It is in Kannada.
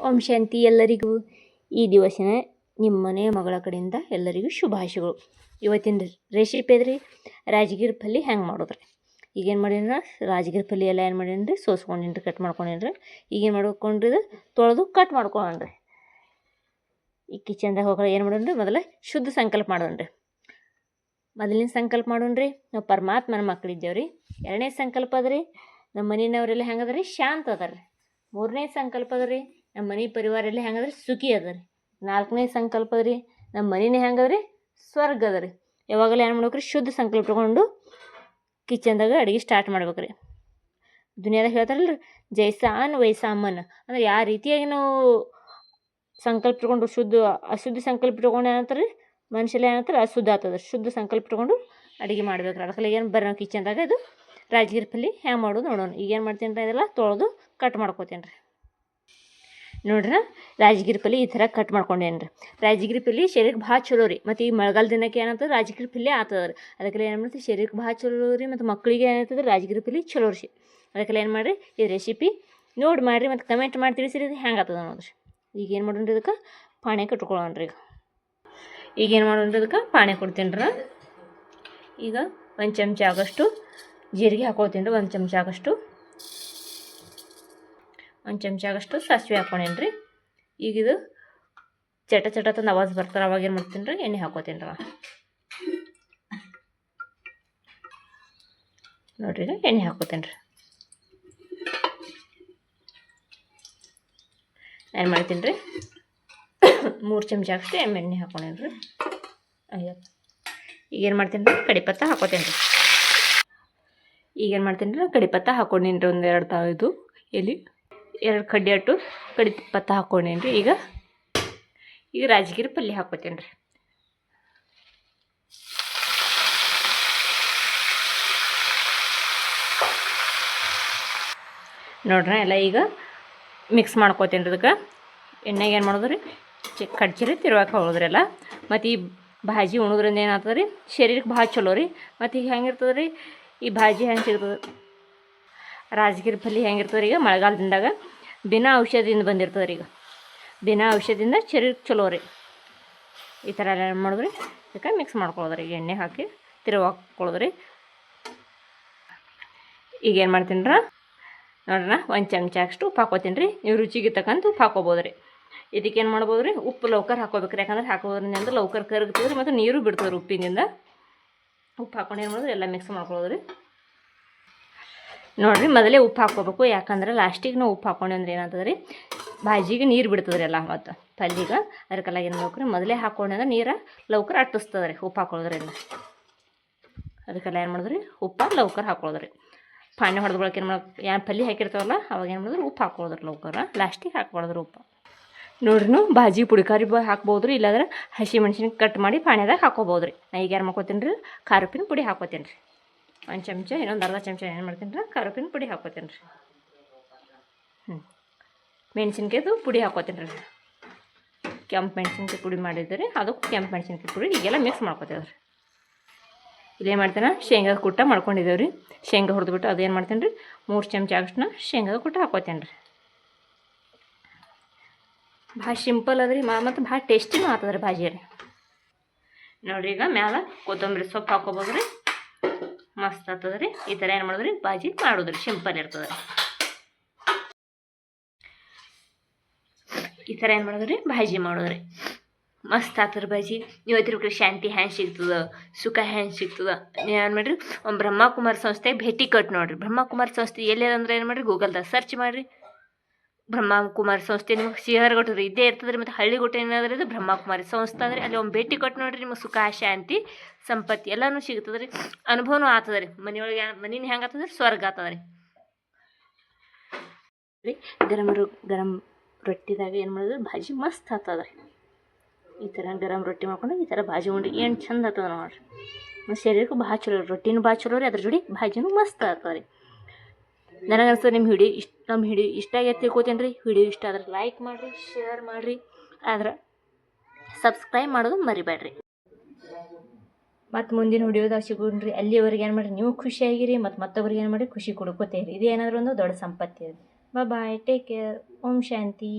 ಓಂ ಶಾಂತಿ ಎಲ್ಲರಿಗೂ. ಈ ದಿವಸಿನ ನಿಮ್ಮ ಮನೆಯ ಮಗಳ ಕಡೆಯಿಂದ ಎಲ್ಲರಿಗೂ ಶುಭಾಶಯಗಳು. ಇವತ್ತಿನ ರೆಸಿಪಿ ಅದ್ರಿ ರಾಜಗಿರಿ ಪಲ್ಯ ಹೆಂಗೆ ಮಾಡೋದ್ರಿ. ಈಗೇನು ಮಾಡೀನಿ, ರಾಜಗಿರಿ ಪಲ್ಯ ಎಲ್ಲ ಏನು ಮಾಡೀನಿ, ಸೋಸ್ಕೊಂಡೀನಿ, ಕಟ್ ಮಾಡ್ಕೊಂಡೀನಿ. ಈಗೇನು ಮಾಡ್ಕೊಂಡ್ರಿ, ಇದು ತೊಳೆದು ಕಟ್ ಮಾಡ್ಕೊಂಡ್ರಿ. ಈ ಕಿಚನ್ದಾಗ ಹೋಗಿ ಏನು ಮಾಡೋಣ್ರಿ, ಮೊದಲೇ ಶುದ್ಧ ಸಂಕಲ್ಪ ಮಾಡೋಣ್ರಿ. ಮೊದಲಿನ ಸಂಕಲ್ಪ ಮಾಡೋಣ್ರಿ, ನಾವು ಪರಮಾತ್ಮನ ಮಕ್ಕಳಿದ್ದೇವ್ರಿ. ಎರಡನೇ ಸಂಕಲ್ಪ ಅದ್ರಿ, ನಮ್ಮ ಮನೆಯವ್ರೆಲ್ಲ ಹೆಂಗದ್ರಿ, ಶಾಂತ ಅದಾರ. ಮೂರನೇ ಸಂಕಲ್ಪ ಅದ್ರಿ, ನಮ್ಮ ಮನೆ ಪರಿವಾರ ಎಲ್ಲ ಹೆಂಗದ್ರಿ, ಸುಖಿ ಅದ ರೀ. ನಾಲ್ಕನೇ ಸಂಕಲ್ಪ ಅದ್ರಿ, ನಮ್ಮ ಮನೇನೇ ಹೆಂಗದ್ರಿ, ಸ್ವರ್ಗ ಅದ ರೀ. ಯಾವಾಗಲೂ ಏನು ಮಾಡ್ಬೇಕ್ರಿ, ಶುದ್ಧ ಸಂಕಲ್ಪ ತಗೊಂಡು ಕಿಚನ್ದಾಗ ಅಡುಗೆ ಸ್ಟಾರ್ಟ್ ಮಾಡ್ಬೇಕ್ರಿ. ದುನಿಯಾದಾಗ ಹೇಳ್ತಾರಲ್ರಿ, ಜೈಸಾನ್ ವೈಸಾಮನ್ ಅಂದ್ರೆ ಯಾವ ರೀತಿಯಾಗಿ ನಾವು ಸಂಕಲ್ಪ ತಗೊಂಡು ಅಶುದ್ಧ ಸಂಕಲ್ಪ ತಗೊಂಡು ಏನಂತಾರೆ, ಮನುಷ್ಯಲ್ಲ ಏನಂತಾರೆ ಅಶುದ್ಧ ಆಗ್ತದೆ. ಶುದ್ಧ ಸಂಕಲ್ಪ ತಗೊಂಡು ಅಡುಗೆ ಮಾಡ್ಬೇಕ್ರಿ. ಅದಕ್ಕೆ ಏನು ಬರ್ರಿ, ನಾವು ಕಿಚನ್ದಾಗ ಇದು ರಾಜಗಿರಿ ಪಲ್ಯ ಹೆಂಗೆ ಮಾಡೋದು ನೋಡೋಣ. ಈಗೇನು ಮಾಡ್ತೀನಿ ರೀ, ಇದೆಲ್ಲ ತೊಳೆದು ಕಟ್ ಮಾಡ್ಕೋತೀನಿ ರೀ. ನೋಡ್ರಿ, ರಾಜಗಿರಿ ಪಲ್ಯ ಈ ಥರ ಕಟ್ ಮಾಡ್ಕೊಂಡೇನು ರೀ. ರಾಜಗಿರಿ ಪಲ್ಯ ಶರೀರಕ್ಕೆ ಭಾಳ ಚಲೋ ರೀ. ಮತ್ತು ಈ ಮಳೆಗಾಲ ದಿನಕ್ಕೆ ಏನಂತಂದ್ರೆ ರಾಜಗಿರಿ ಪಲ್ಯ ಆಗ್ತದೆ ರೀ. ಅದಕ್ಕೆಲ್ಲ ಏನು ಮಾಡ್ತೀವಿ, ಶರೀರಕ್ಕೆ ಭಾಳ ಚಲೋ ರೀ. ಮತ್ತು ಮಕ್ಕಳಿಗೆ ಏನಾಗ್ತದೆ, ರಾಜಗಿರಿ ಪಲ್ಯ ಚಲೋ ರೀ. ಅದಕ್ಕೆಲ್ಲ ಏನು ಮಾಡಿರಿ, ಈ ರೆಸಿಪಿ ನೋಡಿ ಮಾಡಿರಿ, ಮತ್ತು ಕಮೆಂಟ್ ಮಾಡಿ ತಿಳಿಸಿರಿ ಇದು ಹೆಂಗೆ ಆಗ್ತದೆ ನೋಡ್ರಿ. ಈಗ ಏನು ಮಾಡೋಣ ರೀ, ಇದಕ್ಕೆ ಪಾಣಿ ಕಟ್ಕೊಳ್ಳೋಣ ರೀ. ಈಗೇನು ಮಾಡೋಣ ರೀ, ಇದಕ್ಕೆ ಪಾಣಿ ಕೊಡ್ತೀನಿ ರೀ. ಈಗ ಒಂದು ಚಮಚ ಆಗೋಷ್ಟು ಜೀರಿಗೆ ಹಾಕೊಳ್ತೀನಿ ರೀ. ಒಂದು ಚಮಚ ಆಗಷ್ಟು ಸಾಸಿವೆ ಹಾಕ್ಕೊಂಡೇನಿ ರೀ. ಈಗ ಇದು ಚಟ ತಂದು ಆವಾಜ್ ಬರ್ತಾರೆ, ಅವಾಗ ಏನು ಮಾಡ್ತೀನಿ ರೀ, ಎಣ್ಣೆ ಹಾಕೋತೀನಿ ರೀ. ನೋಡಿರಿ, ಎಣ್ಣೆ ಹಾಕೋತೀನಿ ರೀ. ಏನು ಮಾಡ್ತೀನಿ ರೀ, 3 ಚಮಚ ಅಷ್ಟು ಎಣ್ಣೆ ಹಾಕೊಂಡೇನಿ ರೀ. ಈಗೇನು ಮಾಡ್ತೀನಿ ರೀ, ಕಡಿಪತ್ತ ಹಾಕೋತೀನಿ ರೀ. ಈಗೇನು ಮಾಡ್ತೀನಿ ರೀ, ಕಡಿಪತ್ತ ಹಾಕೊಂಡೀನಿ ರೀ. ಒಂದು 2 ತಾವಿದು ಎಲ್ಲಿ 2 ಕಡ್ಡಿ ಅಟ್ಟು ಕಡಿಪತ್ತ ಹಾಕ್ಕೊಂಡೇನಿ ರೀ. ಈಗ ರಾಜಗಿರಿ ಪಲ್ಯ ಹಾಕ್ಕೋತೀನಿ ರೀ. ನೋಡ್ರಿ, ಎಲ್ಲ ಈಗ ಮಿಕ್ಸ್ ಮಾಡ್ಕೋತೀನಿ ರೀ. ಇದಕ್ಕೆ ಎಣ್ಣೆಗೆ ಏನು ಮಾಡೋದು ರೀ, ಕಡ್ಚಿರಿ ತಿರುವಾಕ ಹೋಗೋದ್ರಿ ಎಲ್ಲ. ಮತ್ತು ಈ ಭಾಜಿ ಉಣೋದ್ರಿಂದ ಏನಾಗ್ತದೆ ರೀ, ಶರೀರಕ್ಕೆ ಭಾಳ ಚಲೋ ರೀ. ಮತ್ತು ಈಗ ಹೆಂಗಿರ್ತದೆ ರೀ, ಈ ಭಾಜಿ ಹೆಂಗೆ ಸಿಗ್ತದೆ, ರಾಜಗಿರಿ ಪಲ್ಯ ಹೆಂಗಿರ್ತದೆ ರೀ, ಈಗ ಮಳೆಗಾಲದಿಂದಾಗ ಬಿನಾ ಔಷಧಿಯಿಂದ ಬಂದಿರ್ತದೆ ರೀ. ಈಗ ಬಿನಾ ಔಷಧಿಯಿಂದ ಶರೀರಕ್ಕೆ ಚಲೋ ರೀ. ಈ ಥರ ಎಲ್ಲ ಏನು ಮಾಡಿದ್ರಿ, ಇದಕ್ಕೆ ಮಿಕ್ಸ್ ಮಾಡ್ಕೊಳ್ಳೋದ್ರಿ. ಈಗ ಎಣ್ಣೆ ಹಾಕಿ ತಿರುವಾಕೊಳ್ಳೋದ್ರಿ. ಈಗೇನು ಮಾಡ್ತೀನಿ ರೀ, ನೋಡ್ರಿ, 1 ಚಮಚ ಅಷ್ಟು ಉಪ್ಪು ಹಾಕೋತೀನಿ ರೀ. ನೀವು ರುಚಿಗೆ ತಕ್ಕಂತ ಉಪ್ಪು ಹಾಕೋಬೋದು ರೀ. ಇದಕ್ಕೇನು ಮಾಡ್ಬೋದು ರೀ, ಉಪ್ಪು ಲೌಕರ್ ಹಾಕೋಬೇಕ್ರಿ. ಯಾಕಂದ್ರೆ ಹಾಕೋದ್ರಿಂದ ಅಂದ್ರೆ ಲೌಕರ್ ಕರಗ್ತದೆ ರೀ, ಮತ್ತು ನೀರು ಬಿಡ್ತದೆ ರೀ ಉಪ್ಪಿನಿಂದ. ಉಪ್ಪು ಹಾಕೊಂಡು ಏನು ಮಾಡೋದು, ಎಲ್ಲ ಮಿಕ್ಸ್ ಮಾಡ್ಕೊಳ್ಳೋದು ರೀ. ನೋಡಿರಿ, ಮೊದಲೇ ಉಪ್ಪು ಹಾಕ್ಕೋಬೇಕು. ಯಾಕಂದ್ರೆ ಲಾಸ್ಟಿಗೆ ನಾವು ಉಪ್ಪು ಹಾಕೊಂಡೆ ಅಂದ್ರೆ ಏನಾಗ್ತದೆ ರೀ, ಭಾಜಿಗೆ ನೀರು ಬಿಡ್ತದೆ ರೀ ಎಲ್ಲ. ಮತ್ತು ಪಲ್ಯಗೆ ಅದಕ್ಕೆಲ್ಲ ಏನು ಮಾಡ್ಬೇಕ್ರಿ, ಮೊದಲೇ ಹಾಕೊಂಡ್ರೆ ನೀರು ಲೌಕರ್ ಅಟ್ಟಿಸ್ತದೆ ರೀ ಉಪ್ಪು ಹಾಕೊಳ್ಳೋದ್ರಿಂದ. ಅದಕ್ಕೆಲ್ಲ ಏನು ಮಾಡಿದ್ರಿ, ಉಪ್ಪು ಲೌಕರ್ ಹಾಕೊಳ್ಳೋದ್ರಿ. ಪಾನಿ ಹೊಡೆದ ಬಳಕೆ ಏನು ಮಾಡೋದು, ಪಲ್ಯ ಹಾಕಿರ್ತಾವಲ್ಲ ಅವಾಗ ಏನು ಮಾಡಿದ್ರು ಉಪ್ಪು ಹಾಕೊಳ್ಳೋದ್ರಿ. ಲೌಕರ ಲಾಸ್ಟಿಗೆ ಹಾಕ್ಬಾರ್ದ್ರಿ ಉಪ್ಪು. ನೋಡ್ರಿ, ಭಾಜಿ ಪುಡಿಕಾರಿ ಹಾಕ್ಬೋದು ರೀ. ಇಲ್ಲಾಂದ್ರೆ ಹಸಿ ಮೆಣಸಿನ್ಕಾಯಿ ಕಟ್ ಮಾಡಿ ಪಾಣ್ಯದಾಗ ಹಾಕೋಬೋದು ರೀ. ನಾ ಈಗ ಏನು ಮಾಡ್ಕೋತೀನಿ ರೀ, ಖಾರಪಿನ ಪುಡಿ ಹಾಕೋತೀನಿ ರೀ. 1 ಚಮಚ, ಇನ್ನೊಂದು ಅರ್ಧ ಚಮಚ ಏನು ಮಾಡ್ತೀನಿ ರೀ, ಖಾರಪಿನ ಪುಡಿ ಹಾಕೋತೀನಿ ರೀ. ಮೆಣಸಿನ್ಕಾಯ್ದು ಪುಡಿ ಹಾಕೋತೀನಿ ರೀ. ಕೆಂಪು ಮೆಣಸಿನ್ಕಾಯಿ ಪುಡಿ ಮಾಡಿದ್ದೀರಿ, ಅದಕ್ಕೆ ಕೆಂಪು ಮೆಣಸಿನ್ಕಾಯಿ ಪುಡಿ ಈಗೆಲ್ಲ ಮಿಕ್ಸ್ ಮಾಡ್ಕೋತೀವಿ ರೀ. ಇದೇನು ಮಾಡ್ತೇನೆ, ಶೇಂಗಾದ ಕುಟ್ಟ ಮಾಡ್ಕೊಂಡಿದ್ದೇವೆ ರೀ. ಶೇಂಗಾ ಹುರಿದ್ಬಿಟ್ಟು ಅದೇನು ಮಾಡ್ತೀನಿ ರೀ, 3 ಚಮಚ ಆಗಷ್ಟನ್ನ ಶೇಂಗಾದ ಕುಟ್ಟ ಹಾಕೋತೀನಿ ರೀ. ಭಾಳ ಸಿಂಪಲ್ ಅದ ರೀ, ಮತ್ತು ಭಾಳ ಟೇಸ್ಟಿನೂ ಆಗ್ತದೆ ರೀ ಭಾಜಿ ರೀ. ನೋಡಿರಿ, ಈಗ ಮ್ಯಾಲ ಕೊತ್ತಂಬರಿ ಸೊಪ್ಪು ಹಾಕೋಬೋದು ರೀ. ಮಸ್ತ್ ಆಗ್ತದೆ ರೀ. ಈ ಥರ ಏನು ಮಾಡೋದ್ರಿ, ಭಾಜಿ ಮಾಡೋದ್ರಿ, ಸಿಂಪಲ್ ಇರ್ತದೆ ರೀ. ಈ ಥರ ಏನು ಮಾಡೋದ್ರಿ, ಭಾಜಿ ಮಾಡೋದ್ರಿ, ಮಸ್ತ್ ಆಗ್ತದೆ ಭಾಜಿ. ನೀವು ಅದ್ರ ಶಾಂತಿ ಹ್ಯಾಂಗೆ ಸಿಗ್ತದೆ, ಸುಖ ಹ್ಯಾಂಗೆ ಸಿಗ್ತದೆ. ನೀವು ಏನು ಮಾಡಿರಿ, ಒಂದು ಬ್ರಹ್ಮಕುಮಾರ್ ಸಂಸ್ಥೆಗೆ ಭೇಟಿ ಕೊಟ್ಟು ನೋಡಿರಿ. ಬ್ರಹ್ಮಕುಮಾರ್ ಸಂಸ್ಥೆ ಎಲ್ಲಿ ಅಂದ್ರೆ ಏನು ಮಾಡಿರಿ, ಗೂಗಲ್ದಾಗ ಸರ್ಚ್ ಮಾಡಿರಿ. ಬ್ರಹ್ಮಕುಮಾರಿ ಸಂಸ್ಥೆ ನಿಮಗೆ ಶ್ರೀಹರಿಗೋಟ್ರಿ ಇದ್ದೇ ಇರ್ತದೆ ರೀ. ಮತ್ತು ಹಳ್ಳಿಗೋಟೆ ಏನಾದ್ರೆ ಇದು ಬ್ರಹ್ಮಕುಮಾರಿ ಸಂಸ್ಥೆ ಅಂದರೆ ಅಲ್ಲಿ ಒಂದು ಭೇಟಿ ಕೊಟ್ಟು ನೋಡಿರಿ, ನಿಮಗೆ ಸುಖ ಶಾಂತಿ ಸಂಪತ್ತಿ ಎಲ್ಲನೂ ಸಿಗ್ತದೆ ರೀ. ಅನುಭವನೂ ಆಗ್ತದೆ ರೀ. ಮನೆಯೊಳಗೆ ಮನೇನ ಹೆಂಗೆ ಆಗ್ತದೆ ರೀ, ಸ್ವರ್ಗ ಆಗ್ತದೆ ರೀ. ಗರಂ ರೊಟ್ಟಿದಾಗ ಏನು ಮಾಡಿದ್ರೆ ಭಾಜಿ ಮಸ್ತ್ ಆಗ್ತದೆ ರೀ. ಈ ಥರ ಗರಂ ರೊಟ್ಟಿ ಮಾಡ್ಕೊಂಡು ಈ ಥರ ಭಾಜಿ ಉಂಡು ಏನು ಚಂದ ಆಗ್ತದೆ ನೋಡಿರಿ. ಮತ್ತು ಶರೀರಕ್ಕೂ ಭಾಳ ಚಲೋ ರೀ, ರೊಟ್ಟಿನೂ ಭಾಳ ಚಲೋ ರೀ. ಅದ್ರ ಜೋಡಿ ಭಾಜಿನೂ ಮಸ್ತ್ ಆಗ್ತದೆ ರೀ. ನನಗೆ ಅನ್ಸ್ತದೆ ನಮ್ಮ ವಿಡಿಯೋ ಇಷ್ಟ ಆಗೈತೆ ತಿಳ್ಕೊತೀನಿ ರೀ. ವಿಡಿಯೋ ಇಷ್ಟ ಆದ್ರೆ ಲೈಕ್ ಮಾಡಿರಿ, ಶೇರ್ ಮಾಡಿರಿ, ಆದ್ರೆ ಸಬ್ಸ್ಕ್ರೈಬ್ ಮಾಡೋದು ಮರಿಬೇಡ್ರಿ. ಮತ್ತು ಮುಂದಿನ ವಿಡಿಯೋದಾಗ ಸಿಗೋಣ್ರಿ. ಅಲ್ಲಿವರೆಗೆ ಏನು ಮಾಡಿರಿ, ನೀವು ಖುಷಿಯಾಗಿರಿ, ಮತ್ತು ಮತ್ತೊಬ್ಬರಿಗೆ ಏನು ಮಾಡಿರಿ, ಖುಷಿ ಕೊಡ್ಕೋತೀರಿ. ಇದೇನಾದರೂ ಒಂದು ದೊಡ್ಡ ಸಂಪತ್ತಿ. ಬಾಯ್, ಟೇಕ್ ಕೇರ್. ಓಂ ಶಾಂತಿ.